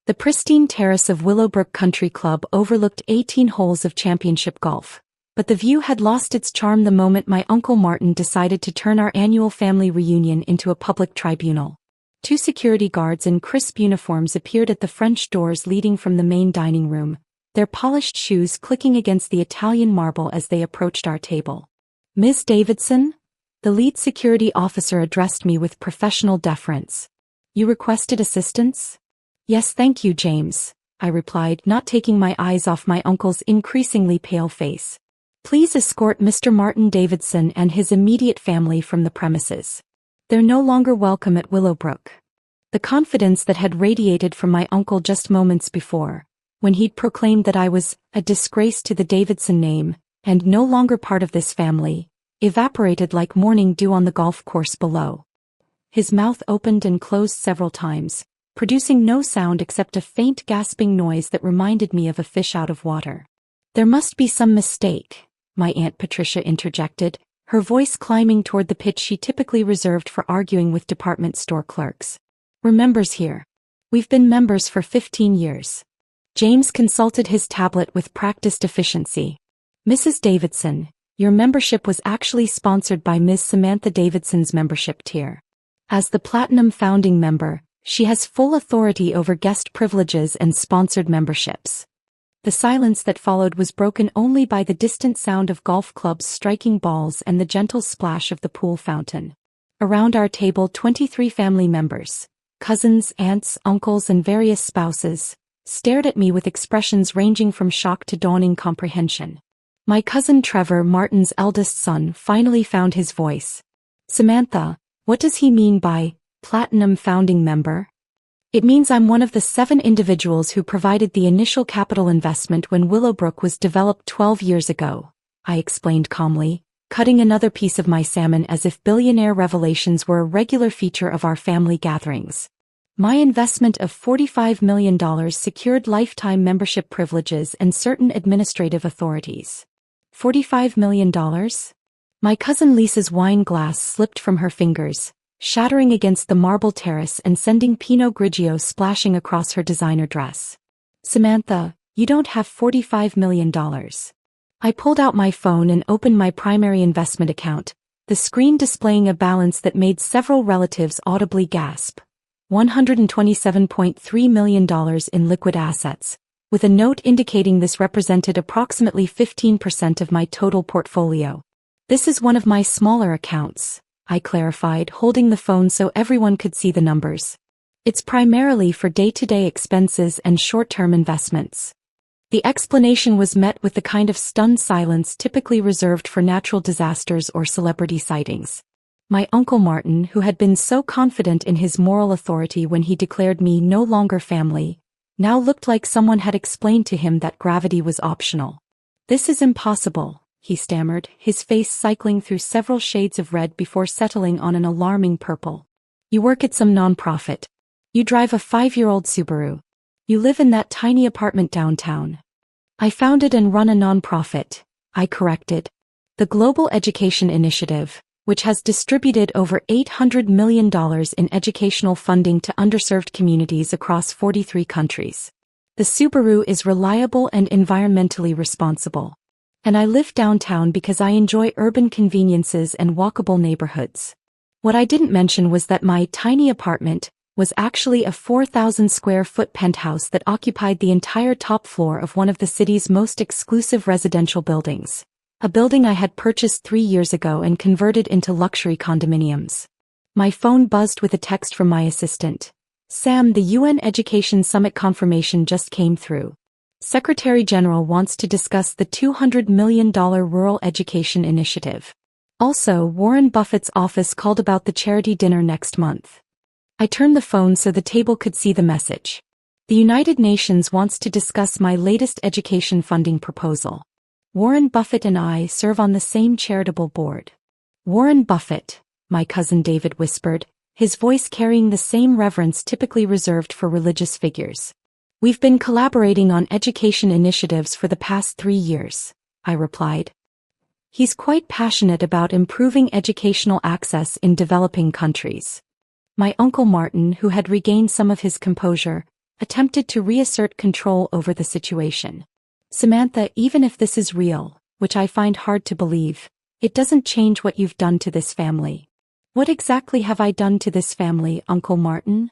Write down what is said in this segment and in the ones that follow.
The pristine terrace of Willowbrook Country Club overlooked 18 holes of championship golf. But the view had lost its charm the moment my Uncle Martin decided to turn our annual family reunion into a public tribunal. 2 security guards in crisp uniforms appeared at the French doors leading from the main dining room, their polished shoes clicking against the Italian marble as they approached our table. "Ms. Davidson?" The lead security officer addressed me with professional deference. "You requested assistance?" "Yes, thank you, James," I replied, not taking my eyes off my uncle's increasingly pale face. "Please escort Mr. Martin Davidson and his immediate family from the premises. They're no longer welcome at Willowbrook." The confidence that had radiated from my uncle just moments before, when he'd proclaimed that I was a disgrace to the Davidson name, and no longer part of this family, evaporated like morning dew on the golf course below. His mouth opened and closed several times, producing no sound except a faint gasping noise that reminded me of a fish out of water. "There must be some mistake," my Aunt Patricia interjected, her voice climbing toward the pitch she typically reserved for arguing with department store clerks. "Remembers here. We've been members for 15 years. James consulted his tablet with practiced efficiency. "Mrs. Davidson, your membership was actually sponsored by Ms. Samantha Davidson's membership tier. As the Platinum founding member, she has full authority over guest privileges and sponsored memberships." The silence that followed was broken only by the distant sound of golf clubs striking balls and the gentle splash of the pool fountain. Around our table 23 family members, cousins, aunts, uncles and various spouses, stared at me with expressions ranging from shock to dawning comprehension. My cousin Trevor, Martin's eldest son, finally found his voice. "Samantha, what does he mean by Platinum founding member?" "It means I'm one of the 7 individuals who provided the initial capital investment when Willowbrook was developed 12 years ago," I explained calmly, cutting another piece of my salmon as if billionaire revelations were a regular feature of our family gatherings. "My investment of $45 million secured lifetime membership privileges and certain administrative authorities." $45 million? My cousin Lisa's wine glass slipped from her fingers, shattering against the marble terrace and sending Pinot Grigio splashing across her designer dress. "Samantha, you don't have $45 million. I pulled out my phone and opened my primary investment account, the screen displaying a balance that made several relatives audibly gasp. $127.3 million in liquid assets, with a note indicating this represented approximately 15% of my total portfolio. "This is one of my smaller accounts," I clarified, holding the phone so everyone could see the numbers. "It's primarily for day-to-day expenses and short-term investments." The explanation was met with the kind of stunned silence typically reserved for natural disasters or celebrity sightings. My Uncle Martin, who had been so confident in his moral authority when he declared me no longer family, now looked like someone had explained to him that gravity was optional. "This is impossible," he stammered, his face cycling through several shades of red before settling on an alarming purple. "You work at some nonprofit. You drive a 5-year-old Subaru. You live in that tiny apartment downtown." "I founded and run a nonprofit," I corrected. "The Global Education Initiative, which has distributed over $800 million in educational funding to underserved communities across 43 countries. The Subaru is reliable and environmentally responsible. And I live downtown because I enjoy urban conveniences and walkable neighborhoods." What I didn't mention was that my tiny apartment was actually a 4,000 square foot penthouse that occupied the entire top floor of one of the city's most exclusive residential buildings. A building I had purchased 3 years ago and converted into luxury condominiums. My phone buzzed with a text from my assistant. "Sam, the UN Education Summit confirmation just came through. Secretary General wants to discuss the $200 million Rural Education Initiative. Also, Warren Buffett's office called about the charity dinner next month." I turned the phone so the table could see the message. "The United Nations wants to discuss my latest education funding proposal. Warren Buffett and I serve on the same charitable board." "Warren Buffett," my cousin David whispered, his voice carrying the same reverence typically reserved for religious figures. "We've been collaborating on education initiatives for the past 3 years," I replied. "He's quite passionate about improving educational access in developing countries." My Uncle Martin, who had regained some of his composure, attempted to reassert control over the situation. Samantha, even if this is real, which I find hard to believe, it doesn't change what you've done to this family. What exactly have I done to this family, Uncle Martin?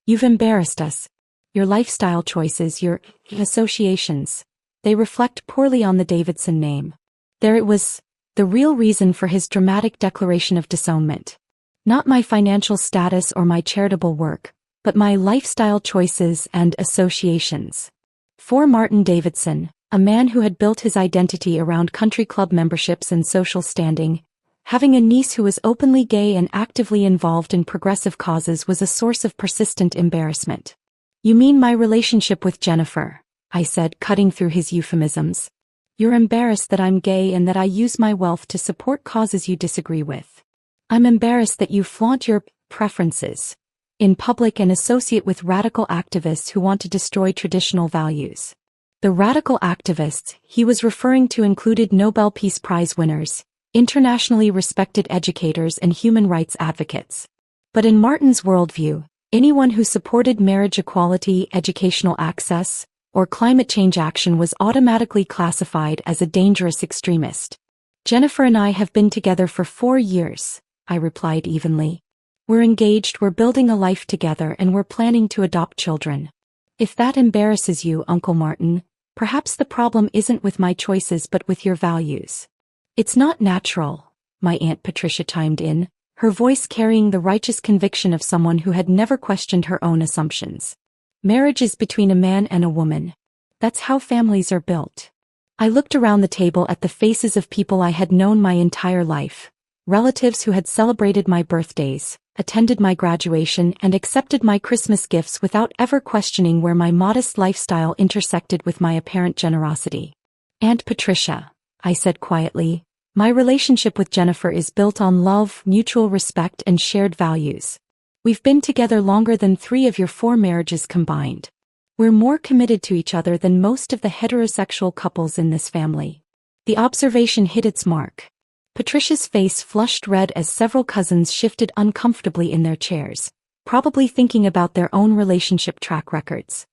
You've embarrassed us. Your lifestyle choices, your associations, they reflect poorly on the Davidson name. There it was, the real reason for his dramatic declaration of disownment. Not my financial status or my charitable work, but my lifestyle choices and associations. For Martin Davidson, a man who had built his identity around country club memberships and social standing, having a niece who was openly gay and actively involved in progressive causes was a source of persistent embarrassment. You mean my relationship with Jennifer? I said, cutting through his euphemisms. You're embarrassed that I'm gay and that I use my wealth to support causes you disagree with. I'm embarrassed that you flaunt your preferences in public and associate with radical activists who want to destroy traditional values. The radical activists he was referring to included Nobel Peace Prize winners, internationally respected educators and human rights advocates. But in Martin's worldview, anyone who supported marriage equality, educational access, or climate change action was automatically classified as a dangerous extremist. Jennifer and I have been together for 4 years, I replied evenly. We're engaged, we're building a life together, and we're planning to adopt children. If that embarrasses you, Uncle Martin, perhaps the problem isn't with my choices but with your values. It's not natural, my Aunt Patricia chimed in, her voice carrying the righteous conviction of someone who had never questioned her own assumptions. Marriage is between a man and a woman. That's how families are built. I looked around the table at the faces of people I had known my entire life, relatives who had celebrated my birthdays, attended my graduation, and accepted my Christmas gifts without ever questioning where my modest lifestyle intersected with my apparent generosity. Aunt Patricia, I said quietly, my relationship with Jennifer is built on love, mutual respect, and shared values. We've been together longer than 3 of your 4 marriages combined. We're more committed to each other than most of the heterosexual couples in this family. The observation hit its mark. Patricia's face flushed red as several cousins shifted uncomfortably in their chairs, probably thinking about their own relationship track records.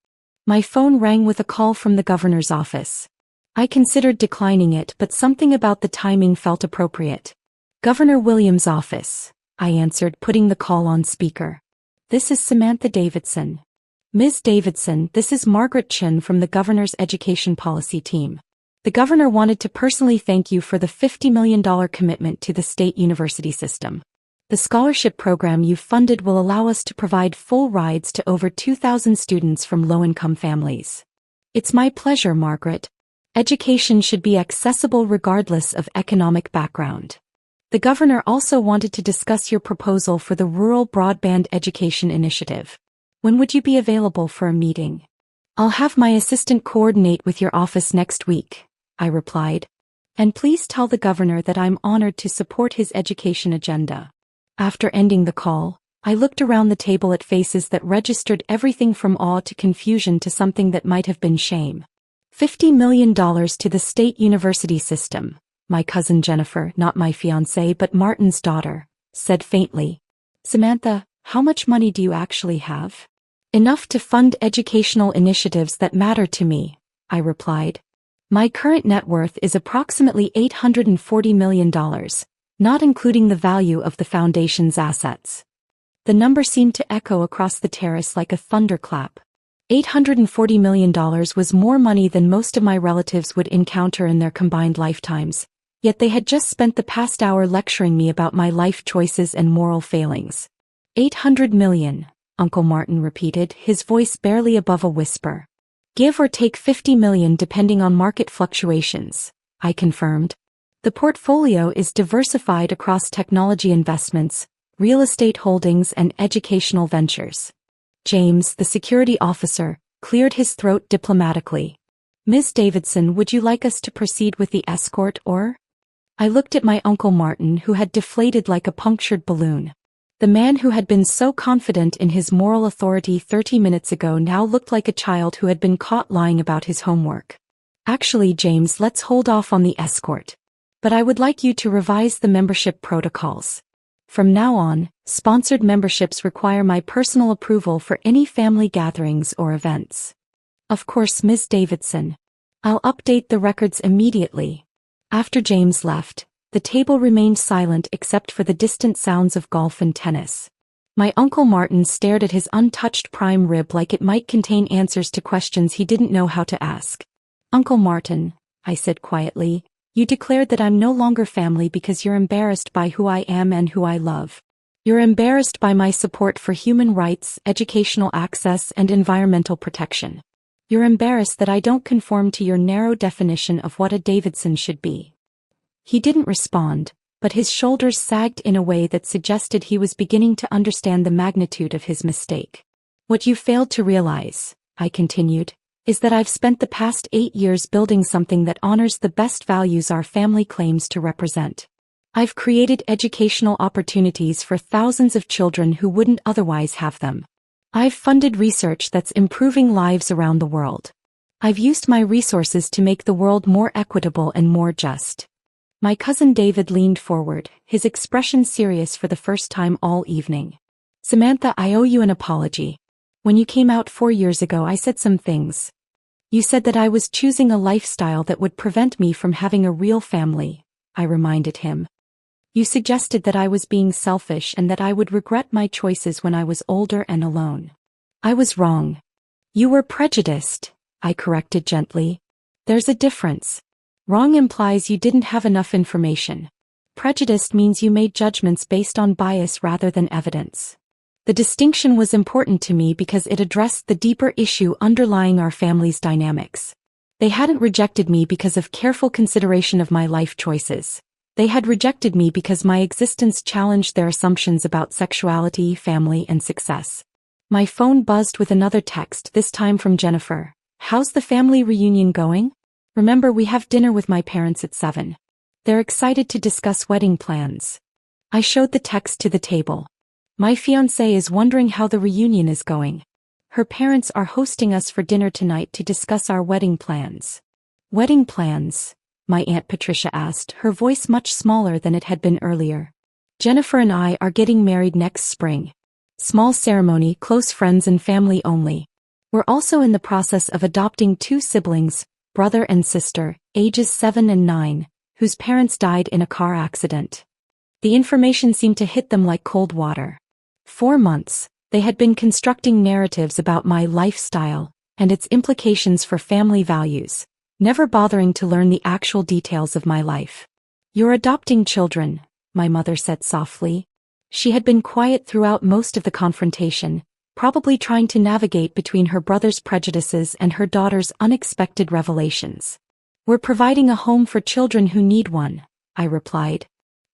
My phone rang with a call from the governor's office. I considered declining it, but something about the timing felt appropriate. Governor Williams' office, I answered, putting the call on speaker. This is Samantha Davidson. Ms. Davidson, this is Margaret Chin from the governor's education policy team. The governor wanted to personally thank you for the $50 million commitment to the state university system. The scholarship program you've funded will allow us to provide full rides to over 2,000 students from low-income families. It's my pleasure, Margaret. Education should be accessible regardless of economic background. The governor also wanted to discuss your proposal for the Rural Broadband Education Initiative. When would you be available for a meeting? I'll have my assistant coordinate with your office next week, I replied. And please tell the governor that I'm honored to support his education agenda. After ending the call, I looked around the table at faces that registered everything from awe to confusion to something that might have been shame. $50 million to the state university system, my cousin Jennifer, not my fiancée but Martin's daughter, said faintly. Samantha, how much money do you actually have? Enough to fund educational initiatives that matter to me, I replied. My current net worth is approximately $840 million, not including the value of the foundation's assets. The number seemed to echo across the terrace like a thunderclap. $840 million was more money than most of my relatives would encounter in their combined lifetimes, yet they had just spent the past hour lecturing me about my life choices and moral failings. 800 million, Uncle Martin repeated, his voice barely above a whisper. Give or take 50 million depending on market fluctuations, I confirmed. The portfolio is diversified across technology investments, real estate holdings, and educational ventures. James, the security officer, cleared his throat diplomatically. Ms. Davidson, would you like us to proceed with the escort or? I looked at my Uncle Martin, who had deflated like a punctured balloon. The man who had been so confident in his moral authority 30 minutes ago now looked like a child who had been caught lying about his homework. Actually, James, let's hold off on the escort. But I would like you to revise the membership protocols. From now on, sponsored memberships require my personal approval for any family gatherings or events. Of course, Ms. Davidson. I'll update the records immediately. After James left, the table remained silent except for the distant sounds of golf and tennis. My Uncle Martin stared at his untouched prime rib like it might contain answers to questions he didn't know how to ask. Uncle Martin, I said quietly, you declared that I'm no longer family because you're embarrassed by who I am and who I love. You're embarrassed by my support for human rights, educational access, and environmental protection. You're embarrassed that I don't conform to your narrow definition of what a Davidson should be. He didn't respond, but his shoulders sagged in a way that suggested he was beginning to understand the magnitude of his mistake. What you failed to realize, I continued, is that I've spent the past 8 years building something that honors the best values our family claims to represent. I've created educational opportunities for thousands of children who wouldn't otherwise have them. I've funded research that's improving lives around the world. I've used my resources to make the world more equitable and more just. My cousin David leaned forward, his expression serious for the first time all evening. Samantha, I owe you an apology. When you came out 4 years ago, I said some things. You said that I was choosing a lifestyle that would prevent me from having a real family, I reminded him. You suggested that I was being selfish and that I would regret my choices when I was older and alone. I was wrong. You were prejudiced, I corrected gently. There's a difference. Wrong implies you didn't have enough information. Prejudiced means you made judgments based on bias rather than evidence. The distinction was important to me because it addressed the deeper issue underlying our family's dynamics. They hadn't rejected me because of careful consideration of my life choices. They had rejected me because my existence challenged their assumptions about sexuality, family, and success. My phone buzzed with another text, this time from Jennifer. How's the family reunion going? Remember, we have dinner with my parents at 7. They're excited to discuss wedding plans. I showed the text to the table. My fiancée is wondering how the reunion is going. Her parents are hosting us for dinner tonight to discuss our wedding plans. Wedding plans? My Aunt Patricia asked, her voice much smaller than it had been earlier. Jennifer and I are getting married next spring. Small ceremony, close friends and family only. We're also in the process of adopting 2 siblings, brother and sister, ages 7 and 9, whose parents died in a car accident. The information seemed to hit them like cold water. 4 months, they had been constructing narratives about my lifestyle and its implications for family values, never bothering to learn the actual details of my life. You're adopting children, my mother said softly. She had been quiet throughout most of the confrontation, probably trying to navigate between her brother's prejudices and her daughter's unexpected revelations. We're providing a home for children who need one, I replied.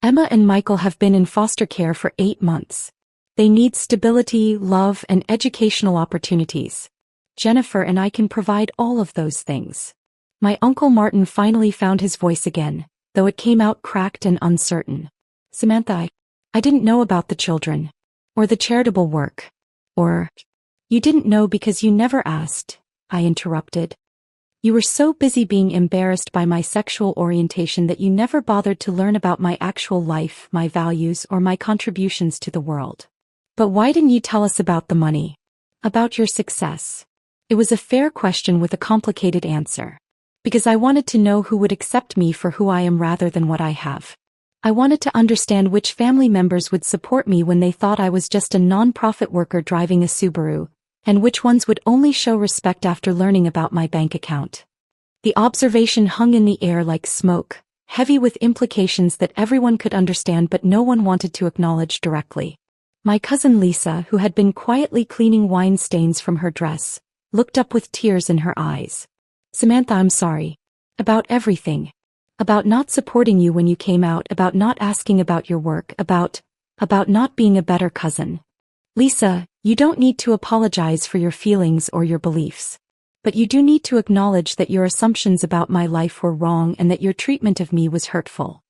Emma and Michael have been in foster care for 8 months. They need stability, love, and educational opportunities. Jennifer and I can provide all of those things. My Uncle Martin finally found his voice again, though it came out cracked and uncertain. Samantha, I didn't know about the children. Or the charitable work. Or, you didn't know because you never asked, I interrupted. You were so busy being embarrassed by my sexual orientation that you never bothered to learn about my actual life, my values, or my contributions to the world. But why didn't you tell us about the money? About your success? It was a fair question with a complicated answer. Because I wanted to know who would accept me for who I am rather than what I have. I wanted to understand which family members would support me when they thought I was just a non-profit worker driving a Subaru, and which ones would only show respect after learning about my bank account. The observation hung in the air like smoke, heavy with implications that everyone could understand but no one wanted to acknowledge directly. My cousin Lisa, who had been quietly cleaning wine stains from her dress, looked up with tears in her eyes. Samantha, I'm sorry. About everything. About not supporting you when you came out, about not asking about your work, about not being a better cousin. Lisa, you don't need to apologize for your feelings or your beliefs. But you do need to acknowledge that your assumptions about my life were wrong and that your treatment of me was hurtful.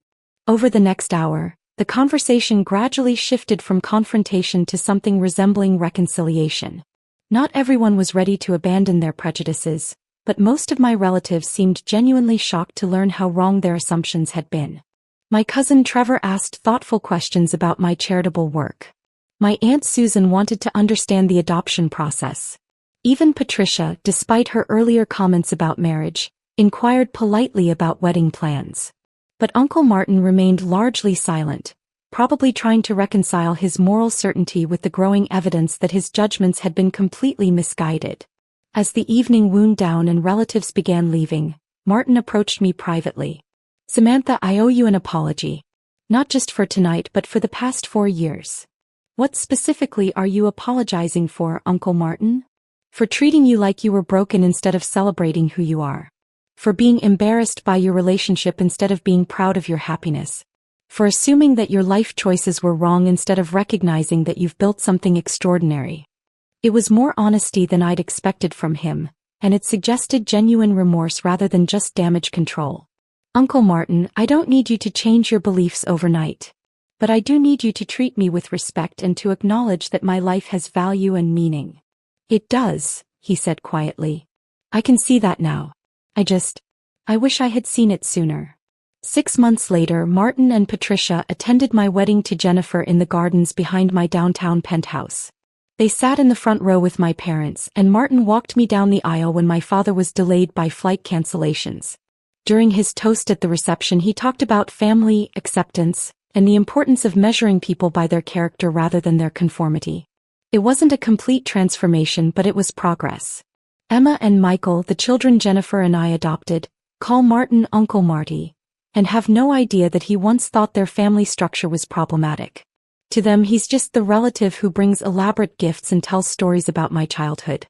Over the next hour, the conversation gradually shifted from confrontation to something resembling reconciliation. Not everyone was ready to abandon their prejudices, but most of my relatives seemed genuinely shocked to learn how wrong their assumptions had been. My cousin Trevor asked thoughtful questions about my charitable work. My Aunt Susan wanted to understand the adoption process. Even Patricia, despite her earlier comments about marriage, inquired politely about wedding plans. But Uncle Martin remained largely silent, probably trying to reconcile his moral certainty with the growing evidence that his judgments had been completely misguided. As the evening wound down and relatives began leaving, Martin approached me privately. "Samantha, I owe you an apology. Not just for tonight but for the past 4 years." "What specifically are you apologizing for, Uncle Martin?" "For treating you like you were broken instead of celebrating who you are. For being embarrassed by your relationship instead of being proud of your happiness. For assuming that your life choices were wrong instead of recognizing that you've built something extraordinary." It was more honesty than I'd expected from him, and it suggested genuine remorse rather than just damage control. "Uncle Martin, I don't need you to change your beliefs overnight. But I do need you to treat me with respect and to acknowledge that my life has value and meaning." "It does," he said quietly. "I can see that now. I wish I had seen it sooner." 6 months later, Martin and Patricia attended my wedding to Jennifer in the gardens behind my downtown penthouse. They sat in the front row with my parents, and Martin walked me down the aisle when my father was delayed by flight cancellations. During his toast at the reception, he talked about family, acceptance, and the importance of measuring people by their character rather than their conformity. It wasn't a complete transformation, but it was progress. Emma and Michael, the children Jennifer and I adopted, call Martin Uncle Marty, and have no idea that he once thought their family structure was problematic. To them, he's just the relative who brings elaborate gifts and tells stories about my childhood.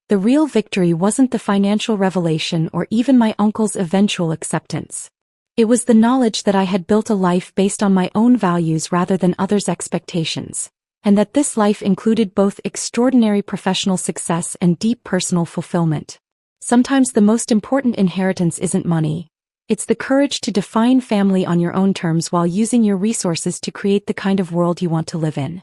The real victory wasn't the financial revelation or even my uncle's eventual acceptance. It was the knowledge that I had built a life based on my own values rather than others' expectations, and that this life included both extraordinary professional success and deep personal fulfillment. Sometimes the most important inheritance isn't money. It's the courage to define family on your own terms while using your resources to create the kind of world you want to live in.